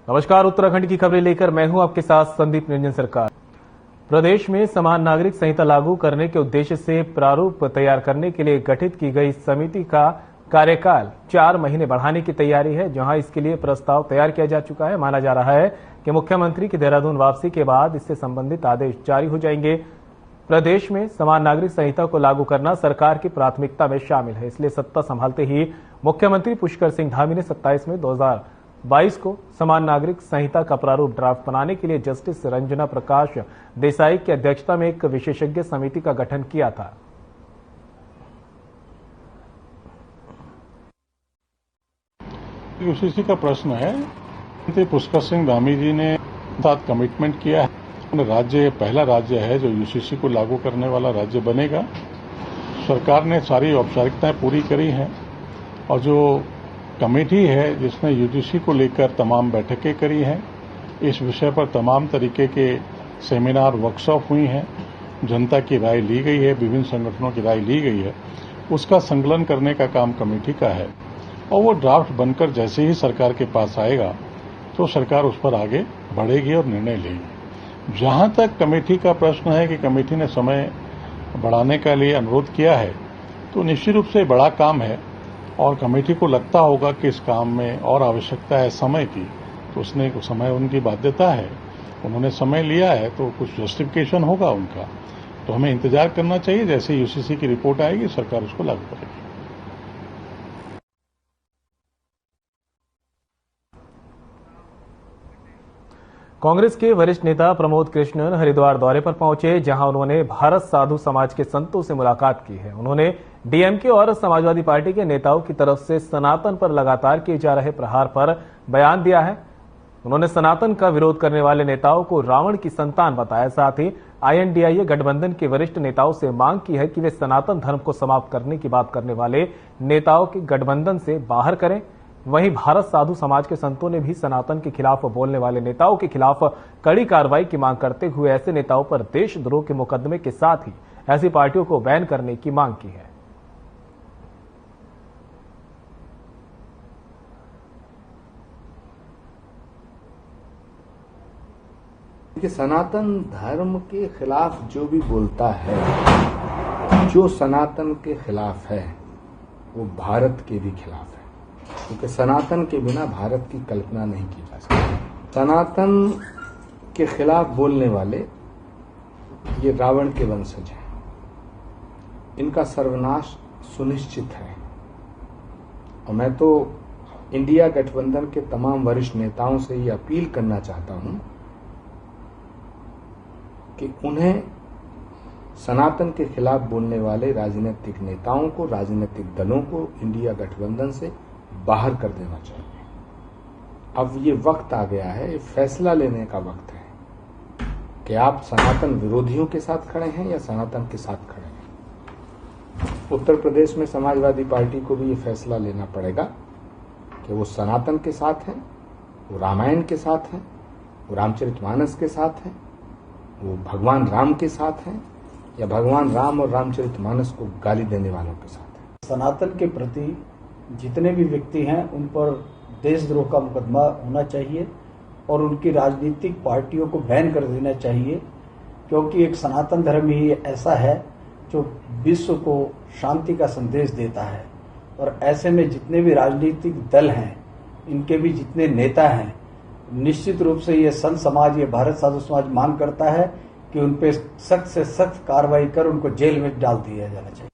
नमस्कार, उत्तराखंड की खबरें लेकर मैं हूं आपके साथ संदीप निरंजन सरकार। प्रदेश में समान नागरिक संहिता लागू करने के उद्देश्य से प्रारूप तैयार करने के लिए गठित की गई समिति का कार्यकाल 4 महीने बढ़ाने की तैयारी है। जहां इसके लिए प्रस्ताव तैयार किया जा चुका है। माना जा रहा है कि मुख्यमंत्री की देहरादून वापसी के बाद इससे संबंधित आदेश जारी हो जाएंगे। प्रदेश में समान नागरिक संहिता को लागू करना सरकार की प्राथमिकता में शामिल है। इसलिए सत्ता संभालते ही मुख्यमंत्री पुष्कर सिंह धामी ने 27 मई 2022 को समान नागरिक संहिता का प्रारूप ड्राफ्ट बनाने के लिए जस्टिस रंजना प्रकाश देसाई की अध्यक्षता में एक विशेषज्ञ समिति का गठन किया था। यूसीसी का प्रश्न है। पुष्कर सिंह धामी जी ने साथ कमिटमेंट किया है। राज्य पहला राज्य है जो यूसीसी को लागू करने वाला राज्य बनेगा। सरकार ने सारी औपचारिकताएं पूरी करी हैं और जो कमेटी है जिसने यूजीसी को लेकर तमाम बैठकें करी हैं, इस विषय पर तमाम तरीके के सेमिनार वर्कशॉप हुई हैं, जनता की राय ली गई है, विभिन्न संगठनों की राय ली गई है। उसका संकलन करने का काम कमेटी का है और वो ड्राफ्ट बनकर जैसे ही सरकार के पास आएगा तो सरकार उस पर आगे बढ़ेगी और निर्णय लेगी। जहां तक कमेटी का प्रश्न है कि कमेटी ने समय बढ़ाने के लिए अनुरोध किया है, तो निश्चित रूप से बड़ा काम है और कमेटी को लगता होगा कि इस काम में और आवश्यकता है समय की, तो उसने समय उनकी बाध्यता है, उन्होंने समय लिया है तो कुछ जस्टिफिकेशन होगा उनका। तो हमें इंतजार करना चाहिए। जैसे यूसीसी की रिपोर्ट आएगी सरकार उसको लागू करेगी। कांग्रेस के वरिष्ठ नेता प्रमोद कृष्णन हरिद्वार दौरे पर पहुंचे, जहां उन्होंने भारत साधु समाज के संतों से मुलाकात की है। उन्होंने डीएमके और समाजवादी पार्टी के नेताओं की तरफ से सनातन पर लगातार किए जा रहे प्रहार पर बयान दिया है। उन्होंने सनातन का विरोध करने वाले नेताओं को रावण की संतान बताया। साथ ही INDIA गठबंधन के वरिष्ठ नेताओं से मांग की है कि वे सनातन धर्म को समाप्त करने की बात करने वाले नेताओं के गठबंधन से बाहर करें। वहीं भारत साधु समाज के संतों ने भी सनातन के खिलाफ बोलने वाले नेताओं के खिलाफ कड़ी कार्रवाई की मांग करते हुए ऐसे नेताओं पर देशद्रोह के मुकदमे के साथ ही ऐसी पार्टियों को बैन करने की मांग की है। कि सनातन धर्म के खिलाफ जो भी बोलता है, जो सनातन के खिलाफ है, वो भारत के भी खिलाफ है, क्योंकि सनातन के बिना भारत की कल्पना नहीं की जा सकती। सनातन के खिलाफ बोलने वाले ये रावण के वंशज हैं। इनका सर्वनाश सुनिश्चित है और मैं तो इंडिया गठबंधन के तमाम वरिष्ठ नेताओं से ये अपील करना चाहता हूं कि उन्हें सनातन के खिलाफ बोलने वाले राजनीतिक नेताओं को, राजनीतिक दलों को इंडिया गठबंधन से बाहर कर देना चाहिए। अब ये वक्त आ गया है, फैसला लेने का वक्त है कि आप सनातन विरोधियों के साथ खड़े हैं या सनातन के साथ खड़े हैं। उत्तर प्रदेश में समाजवादी पार्टी को भी ये फैसला लेना पड़ेगा कि वो सनातन के साथ हैं, वो रामायण के साथ हैं, वो रामचरितमानस के साथ हैं, वो भगवान राम के साथ हैं या भगवान राम और रामचरितमानस को गाली देने वालों के साथ हैं। सनातन के प्रति जितने भी व्यक्ति हैं उन पर देशद्रोह का मुकदमा होना चाहिए और उनकी राजनीतिक पार्टियों को बैन कर देना चाहिए, क्योंकि एक सनातन धर्म ही ऐसा है जो विश्व को शांति का संदेश देता है। और ऐसे में जितने भी राजनीतिक दल हैं, इनके भी जितने नेता हैं, निश्चित रूप से ये संत समाज, ये भारत साधु समाज मांग करता है कि उन पे सख्त से सख्त कार्रवाई कर उनको जेल में डाल दिया जाना चाहिए।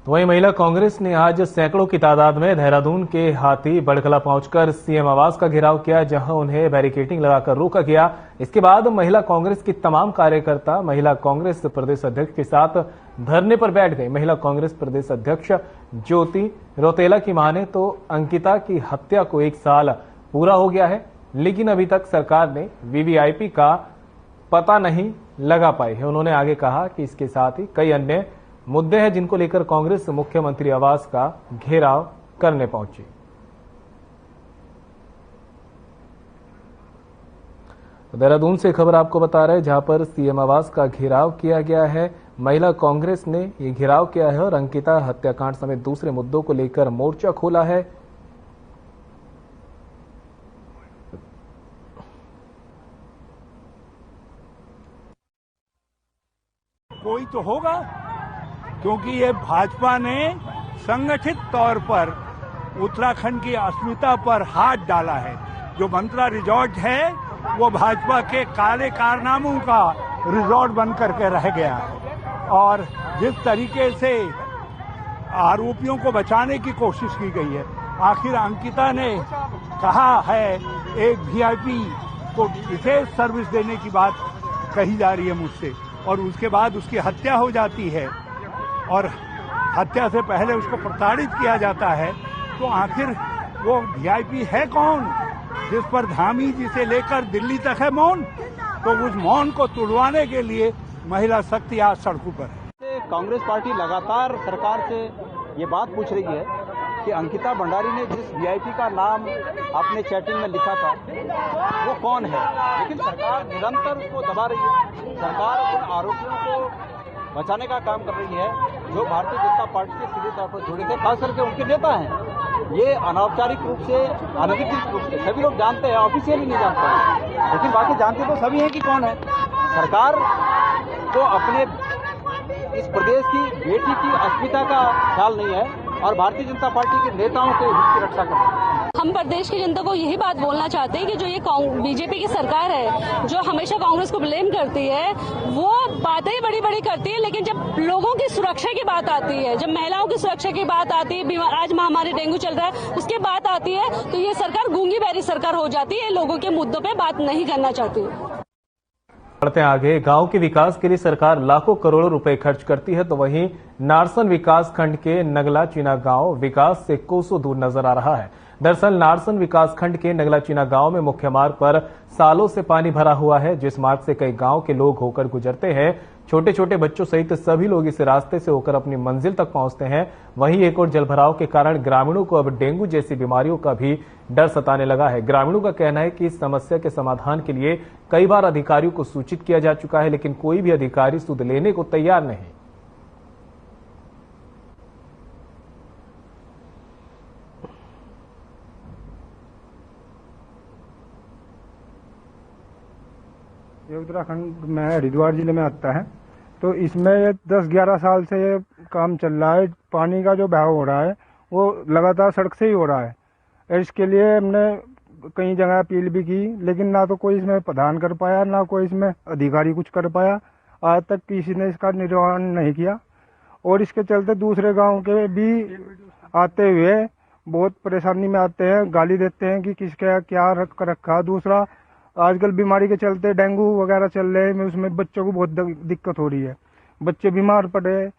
तो वहीं महिला कांग्रेस ने आज सैकड़ों की तादाद में देहरादून के हाथी बड़कला पहुंचकर सीएम आवास का घेराव किया, जहां उन्हें बैरिकेडिंग लगाकर रोका गया। इसके बाद महिला कांग्रेस की तमाम कार्यकर्ता महिला कांग्रेस प्रदेश अध्यक्ष के साथ धरने पर बैठ गए। महिला कांग्रेस प्रदेश अध्यक्ष ज्योति रौतेला की माने तो अंकिता की हत्या को 1 साल पूरा हो गया है, लेकिन अभी तक सरकार ने वीवीआईपी का पता नहीं लगा पाई है। उन्होंने आगे कहा कि इसके साथ ही कई अन्य मुद्दे हैं जिनको लेकर कांग्रेस मुख्यमंत्री आवास का घेराव करने पहुंची। देहरादून से खबर आपको बता रहे हैं, जहां पर सीएम आवास का घेराव किया गया है। महिला कांग्रेस ने ये घेराव किया है और अंकिता हत्याकांड समेत दूसरे मुद्दों को लेकर मोर्चा खोला है। कोई तो होगा, क्योंकि ये भाजपा ने संगठित तौर पर उत्तराखंड की अस्मिता पर हाथ डाला है। जो मंत्रा रिजॉर्ट है वो भाजपा के काले कारनामों का रिजॉर्ट बन करके रह गया है और जिस तरीके से आरोपियों को बचाने की कोशिश की गई है, आखिर अंकिता ने कहा है एक वीआईपी को विशेष सर्विस देने की बात कही जा रही है मुझसे, और उसके बाद उसकी हत्या हो जाती है और हत्या से पहले उसको प्रताड़ित किया जाता है, तो आखिर वो वीआईपी है कौन जिस पर धामी जी से लेकर दिल्ली तक है मौन? तो उस मौन को तुड़वाने के लिए महिला शक्ति आज सड़कों पर है। कांग्रेस पार्टी लगातार सरकार से ये बात पूछ रही है कि अंकिता भंडारी ने जिस वीआईपी का नाम अपने चैटिंग में लिखा था वो कौन है, लेकिन सरकार निरंतर उसको दबा रही है। सरकार उन आरोपियों को बचाने का काम कर रही है जो भारतीय जनता पार्टी से सीधे तौर पर जुड़े थे, खास करके उनके नेता हैं। ये अनौपचारिक रूप से, अनधिकृत रूप से सभी लोग जानते हैं, ऑफिशियली नहीं जानते हैं, लेकिन बाकी जानते तो सभी हैं कि कौन है। सरकार को अपने इस प्रदेश की बेटी की अस्मिता का ख्याल नहीं है और भारतीय जनता पार्टी के नेताओं के हित की रक्षा करती है। हम प्रदेश की जनता को यही बात बोलना चाहते हैं कि जो ये बीजेपी की सरकार है, जो हमेशा कांग्रेस को ब्लेम करती है, वो बातें बड़ी बड़ी करती है, लेकिन जब लोगों की सुरक्षा की बात आती है, जब महिलाओं की सुरक्षा की बात आती है, आज महामारी डेंगू चल रहा है, उसके बात आती है, तो ये सरकार गूंगी बहरी सरकार हो जाती है, लोगों के मुद्दों पे बात नहीं करना चाहती। बढ़ते हैं आगे। गांव के विकास के लिए सरकार लाखों करोड़ों रुपए खर्च करती है, तो वहीं नारसन विकास खंड के नगला चीना गांव विकास से कोसों दूर नजर आ रहा है। दरअसल नारसन विकास खंड के नगला चीना गांव में मुख्य मार्ग पर सालों से पानी भरा हुआ है, जिस मार्ग से कई गांव के लोग होकर गुजरते हैं। छोटे छोटे बच्चों सहित सभी लोग इस रास्ते से होकर अपनी मंजिल तक पहुंचते हैं। वहीं एक और जलभराव के कारण ग्रामीणों को अब डेंगू जैसी बीमारियों का भी डर सताने लगा है। ग्रामीणों का कहना है कि इस समस्या के समाधान के लिए कई बार अधिकारियों को सूचित किया जा चुका है, लेकिन कोई भी अधिकारी सुध लेने को तैयार नहीं। ये उत्तराखंड में हरिद्वार जिले में आता है, तो इसमें 10-11 साल से ये काम चल रहा है। पानी का जो बहाव हो रहा है वो लगातार सड़क से ही हो रहा है। इसके लिए हमने कई जगह अपील भी की, लेकिन ना तो कोई इसमें प्रदान कर पाया, ना कोई इसमें अधिकारी कुछ कर पाया। आज तक किसी ने इसका निर्वहन नहीं किया और इसके चलते दूसरे गांव के भी आते हुए बहुत परेशानी में आते हैं, गाली देते हैं कि किसका क्या रखा। दूसरा, आजकल बीमारी के चलते डेंगू वगैरह चल रहे हैं, उसमें बच्चों को बहुत दिक्कत हो रही है, बच्चे बीमार पड़े,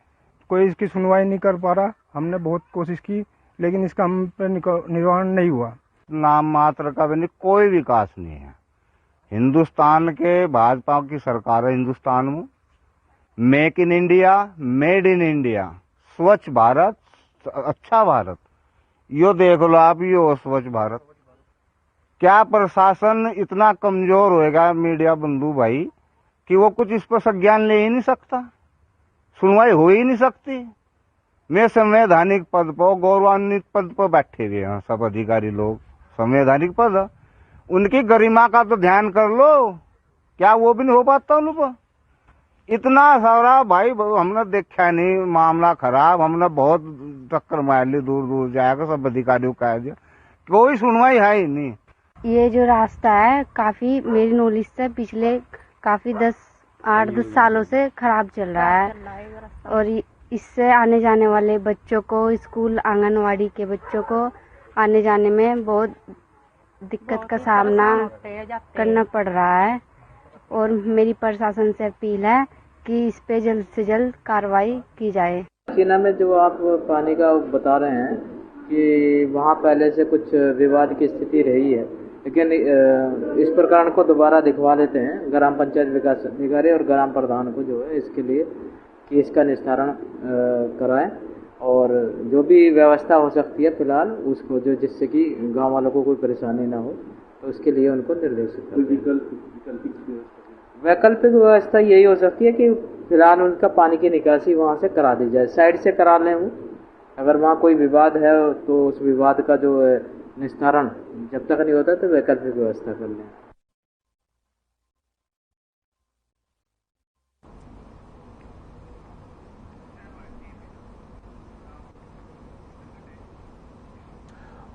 कोई इसकी सुनवाई नहीं कर पा रहा। हमने बहुत कोशिश की, लेकिन इसका हम पे निर्वहन नहीं हुआ। नाम मात्र का भी कोई विकास नहीं है। हिंदुस्तान के भाजपा की सरकार है, हिंदुस्तान में make in India, made in India, स्वच्छ भारत, अच्छा भारत, यो देख लो आप, यो स्वच्छ भारत। क्या प्रशासन इतना कमजोर होएगा मीडिया बंधु भाई कि वो कुछ इस पर संज्ञान ले ही नहीं सकता, सुनवाई हो ही नहीं सकती। मैं संवैधानिक पद पर, गौरवान्वित पद पर बैठे हुए हैं सब अधिकारी लोग, संवैधानिक पद, उनकी गरिमा का तो ध्यान कर लो, क्या वो भी नहीं हो पाता उन पर? इतना सारा भाई हमने देखा नहीं, मामला खराब, हमने बहुत टक्कर मार ली, दूर दूर जाएगा, सब अधिकारियों का दिया, कोई सुनवाई है ही नहीं। ये जो रास्ता है काफी मेरी नॉलेज से पिछले काफी 8-10 सालों से खराब चल रहा है और इससे आने जाने वाले बच्चों को, स्कूल आंगनवाड़ी के बच्चों को आने जाने में बहुत दिक्कत का सामना करना पड़ रहा है और मेरी प्रशासन से अपील है कि इस पे जल्द से जल्द कार्रवाई की जाए। चीना में जो आप पानी का बता रहे हैं कि वहाँ पहले से कुछ विवाद की स्थिति रही है, लेकिन इस प्रकरण को दोबारा दिखवा लेते हैं ग्राम पंचायत विकास अधिकारी और ग्राम प्रधान को, जो है इसके लिए कि इसका निस्तारण कराएं और जो भी व्यवस्था हो सकती है फिलहाल उसको, जो जिससे कि गांव वालों को कोई परेशानी ना हो, तो उसके लिए उनको निर्देशित करें। वैकल्पिक व्यवस्था यही हो सकती है कि फिलहाल उनका पानी की निकासी वहां से करा दी जाए, साइड से करा लें। अगर वहाँ कोई विवाद है तो उस विवाद का जो निस्तारण जब तक नहीं होता तो वैकल्पिक व्यवस्था कर लें।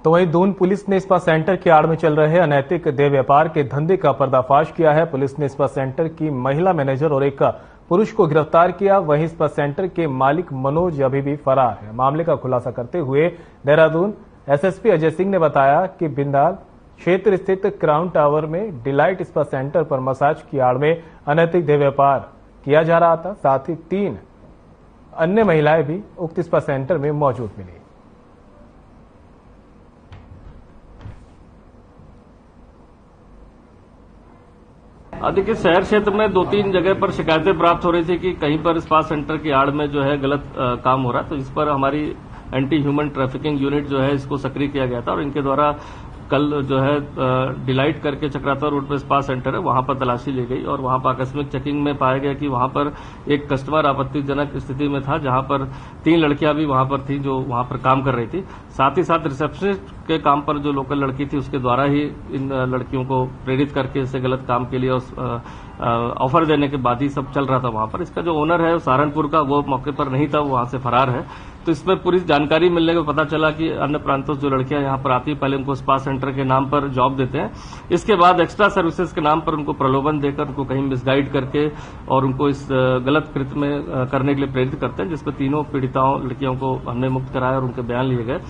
तो वहीं दून पुलिस ने स्पा सेंटर की आड़ में चल रहे अनैतिक देह व्यापार के धंधे का पर्दाफाश किया है। पुलिस ने स्पा सेंटर की महिला मैनेजर और एक पुरुष को गिरफ्तार किया। वहीं स्पा सेंटर के मालिक मनोज अभी भी फरार है। मामले का खुलासा करते हुए देहरादून एसएसपी अजय सिंह ने बताया कि बिंदाल क्षेत्र स्थित क्राउन टावर में डिलाइट स्पा सेंटर पर मसाज की आड़ में अनैतिक देह व्यापार किया जा रहा था। साथ ही 3 अन्य महिलाएं भी उक्त स्पा सेंटर में मौजूद मिली। देखिए, शहर क्षेत्र में 2-3 जगह पर शिकायतें प्राप्त हो रही थी कि कहीं पर स्पा सेंटर की आड़ में जो है गलत काम हो रहा है। तो इस पर हमारी एंटी ह्यूमन ट्रैफिकिंग यूनिट जो है इसको सक्रिय किया गया था और इनके द्वारा कल जो है डिलाइट करके चक्राता रोड पर स्पा सेंटर है, वहां पर तलाशी ली गई और वहां पर आकस्मिक चेकिंग में पाया गया कि वहां पर एक कस्टमर आपत्तिजनक स्थिति में था, जहां पर 3 लड़कियां भी वहां पर थी जो वहां पर काम कर रही थी। साथ ही साथ रिसेप्शनिस्ट के काम पर जो लोकल लड़की थी उसके द्वारा ही इन लड़कियों को प्रेरित करके इसे गलत काम के लिए ऑफर देने के बाद ही सब चल रहा था वहां पर। इसका जो ओनर है सहारनपुर का, वो मौके पर नहीं था, वो वहां से फरार है। तो इसमें पूरी जानकारी मिलने के पता चला कि अन्य प्रांतों से जो लड़कियां यहां पर आती है पहले उनको स्पा सेंटर के नाम पर जॉब देते हैं, इसके बाद एक्स्ट्रा सर्विसेज के नाम पर उनको प्रलोभन देकर उनको कहीं मिसगाइड करके और उनको इस गलत कृत्य में करने के लिए प्रेरित करते हैं, जिसमें तीनों पीड़िताओं लड़कियों को हमने मुक्त कराया और उनके बयान लिए गए।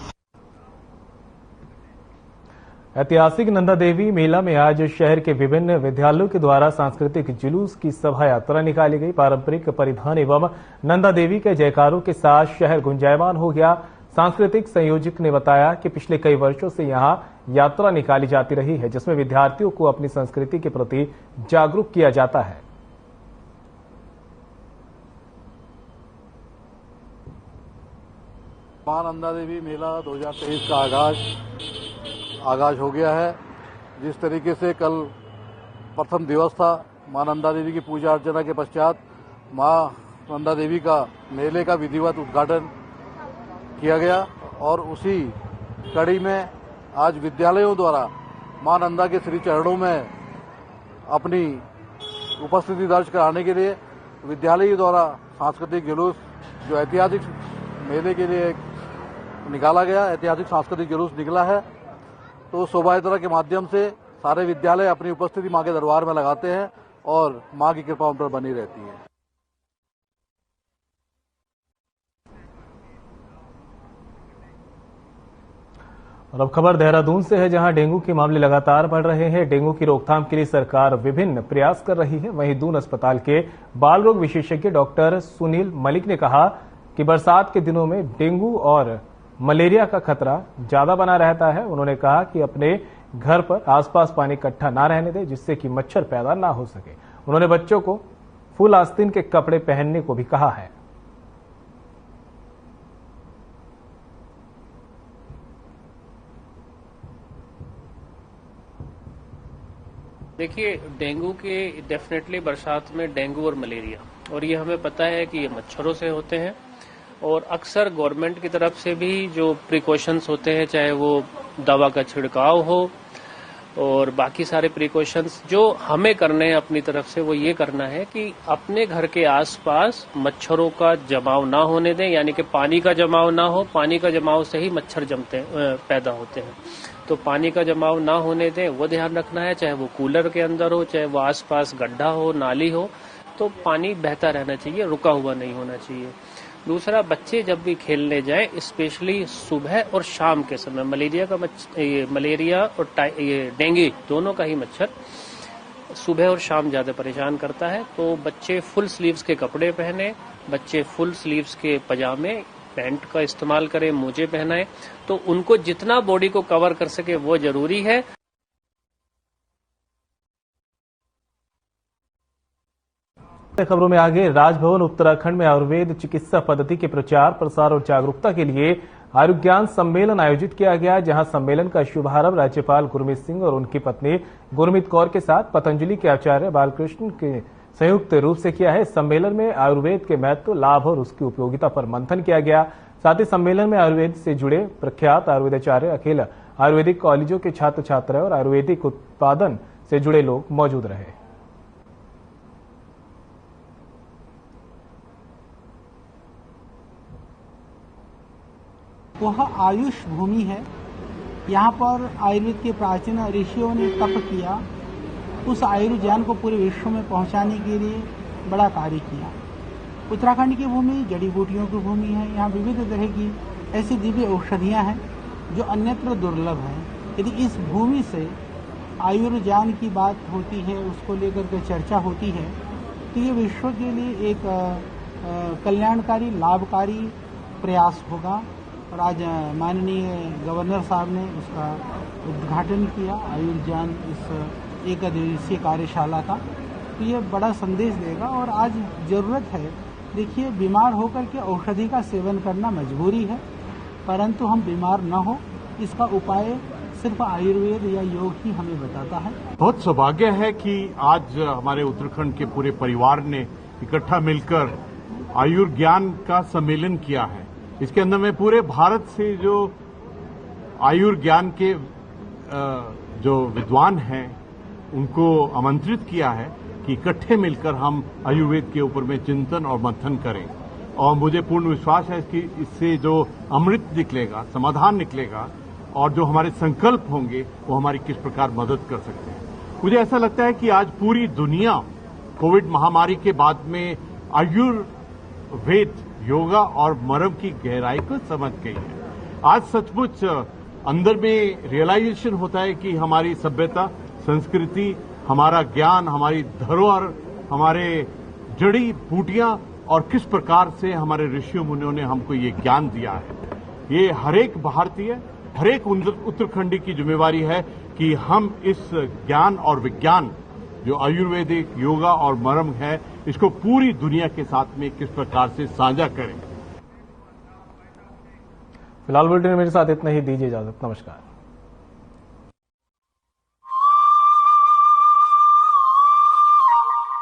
ऐतिहासिक नंदा देवी मेला में आज शहर के विभिन्न विद्यालयों के द्वारा सांस्कृतिक जुलूस की शोभा यात्रा निकाली गई। पारंपरिक परिधान एवं नंदा देवी के जयकारों के साथ शहर गुंजायमान हो गया। सांस्कृतिक संयोजक ने बताया कि पिछले कई वर्षों से यहां यात्रा निकाली जाती रही है, जिसमें विद्यार्थियों को अपनी संस्कृति के प्रति जागरूक किया जाता है। मां नंदा देवी मेला 2023 का आगाज हो गया है। जिस तरीके से कल प्रथम दिवस था, मां नंदा देवी की पूजा अर्चना के पश्चात मां नंदा देवी का मेले का विधिवत उद्घाटन किया गया और उसी कड़ी में आज विद्यालयों द्वारा मां नंदा के श्री चरणों में अपनी उपस्थिति दर्ज कराने के लिए विद्यालय द्वारा सांस्कृतिक जुलूस जो ऐतिहासिक मेले के लिए निकाला गया, ऐतिहासिक सांस्कृतिक जुलूस निकला है। तो शोभा यात्रा के माध्यम से सारे विद्यालय अपनी उपस्थिति मां के दरबार में लगाते हैं और मां की कृपा उन पर बनी रहती है। और अब खबर देहरादून से है, जहां डेंगू के मामले लगातार बढ़ रहे हैं। डेंगू की रोकथाम के लिए सरकार विभिन्न प्रयास कर रही है। वहीं दून अस्पताल के बाल रोग विशेषज्ञ डॉक्टर सुनील मलिक ने कहा कि बरसात के दिनों में डेंगू और मलेरिया का खतरा ज्यादा बना रहता है। उन्होंने कहा कि अपने घर पर आसपास पानी इकट्ठा ना रहने दें, जिससे कि मच्छर पैदा ना हो सके। उन्होंने बच्चों को फुल आस्तीन के कपड़े पहनने को भी कहा है। देखिए, डेंगू के डेफिनेटली बरसात में डेंगू और मलेरिया, और ये हमें पता है कि ये मच्छरों से होते हैं और अक्सर गवर्नमेंट की तरफ से भी जो प्रिकॉशंस होते हैं, चाहे वो दवा का छिड़काव हो और बाकी सारे प्रिकॉशंस जो हमें करने हैं अपनी तरफ से, वो ये करना है कि अपने घर के आसपास मच्छरों का जमाव ना होने दें, यानी कि पानी का जमाव ना हो। पानी का जमाव से ही मच्छर पैदा होते हैं, तो पानी का जमाव ना होने दें, वो ध्यान रखना है। चाहे वो कूलर के अंदर हो, चाहे वो आसपास गड्ढा हो, नाली हो, तो पानी बहता रहना चाहिए, रुका हुआ नहीं होना चाहिए। दूसरा, बच्चे जब भी खेलने जाएं, स्पेशली सुबह और शाम के समय, मलेरिया और डेंगू दोनों का ही मच्छर सुबह और शाम ज्यादा परेशान करता है। तो बच्चे फुल स्लीव्स के कपड़े पहने, बच्चे फुल स्लीव्स के पजामे, पैंट का इस्तेमाल करें, मोजे पहनाएं, तो उनको जितना बॉडी को कवर कर सके वो जरूरी है। खबरों में आगे, राजभवन उत्तराखंड में आयुर्वेद चिकित्सा पद्धति के प्रचार प्रसार और जागरूकता के लिए आयुर्ज्ञान सम्मेलन आयोजित किया गया, जहां सम्मेलन का शुभारंभ राज्यपाल गुरमीत सिंह और उनकी पत्नी गुरमीत कौर के साथ पतंजलि के आचार्य बालकृष्ण के संयुक्त रूप से किया है। इस सम्मेलन में आयुर्वेद के महत्व, लाभ और उसकी उपयोगिता पर मंथन किया गया। साथ ही सम्मेलन में आयुर्वेद से जुड़े प्रख्यात आयुर्वेदाचार्य, अखिल आयुर्वेदिक कॉलेजों के छात्र छात्राएं और आयुर्वेदिक उत्पादन से जुड़े लोग मौजूद रहे। वह आयुष भूमि है। यहाँ पर आयुर्वेद के प्राचीन ऋषियों ने तप किया, उस आयुर्ज्ञान को पूरे विश्व में पहुंचाने के लिए बड़ा कार्य किया। उत्तराखंड की भूमि जड़ी बूटियों की भूमि है। यहाँ विविध तरह की ऐसी दिव्य औषधियाँ हैं जो अन्यत्र दुर्लभ हैं। यदि इस भूमि से आयुर्ज्ञान की बात होती है, उसको लेकर के चर्चा होती है, तो ये विश्व के लिए एक कल्याणकारी, लाभकारी प्रयास होगा। और आज माननीय गवर्नर साहब ने उसका उद्घाटन किया, आयुर्ज्ञान इस एक दिवसीय कार्यशाला का। तो ये बड़ा संदेश देगा। और आज जरूरत है, देखिए, बीमार होकर के औषधि का सेवन करना मजबूरी है, परंतु हम बीमार न हो इसका उपाय सिर्फ आयुर्वेद या योग ही हमें बताता है। बहुत सौभाग्य है कि आज हमारे उत्तराखंड के पूरे परिवार ने इकट्ठा मिलकर आयुर्ज्ञान का सम्मेलन किया है। इसके अंदर में पूरे भारत से जो आयुर्ज्ञान के जो विद्वान हैं उनको आमंत्रित किया है कि इकट्ठे मिलकर हम आयुर्वेद के ऊपर में चिंतन और मंथन करें। और मुझे पूर्ण विश्वास है कि इससे जो अमृत निकलेगा, समाधान निकलेगा और जो हमारे संकल्प होंगे वो हमारी किस प्रकार मदद कर सकते हैं। मुझे ऐसा लगता है कि आज पूरी दुनिया कोविड महामारी के बाद में आयुर्वेद, योगा और मर्म की गहराई को समझ गई है। आज सचमुच अंदर में रियलाइजेशन होता है कि हमारी सभ्यता, संस्कृति, हमारा ज्ञान, हमारी धरोहर, हमारे जड़ी बूटियां और किस प्रकार से हमारे ऋषियों मुनियों ने हमको ये ज्ञान दिया है। ये हरेक भारतीय, हरेक उत्तराखंडी की जिम्मेवारी है कि हम इस ज्ञान और विज्ञान जो आयुर्वेदिक, योगा और मर्म है, इसको पूरी दुनिया के साथ में किस प्रकार से साझा करें। फिलहाल बुलेटिन में मेरे साथ इतना ही। दीजिए इजाजत। नमस्कार।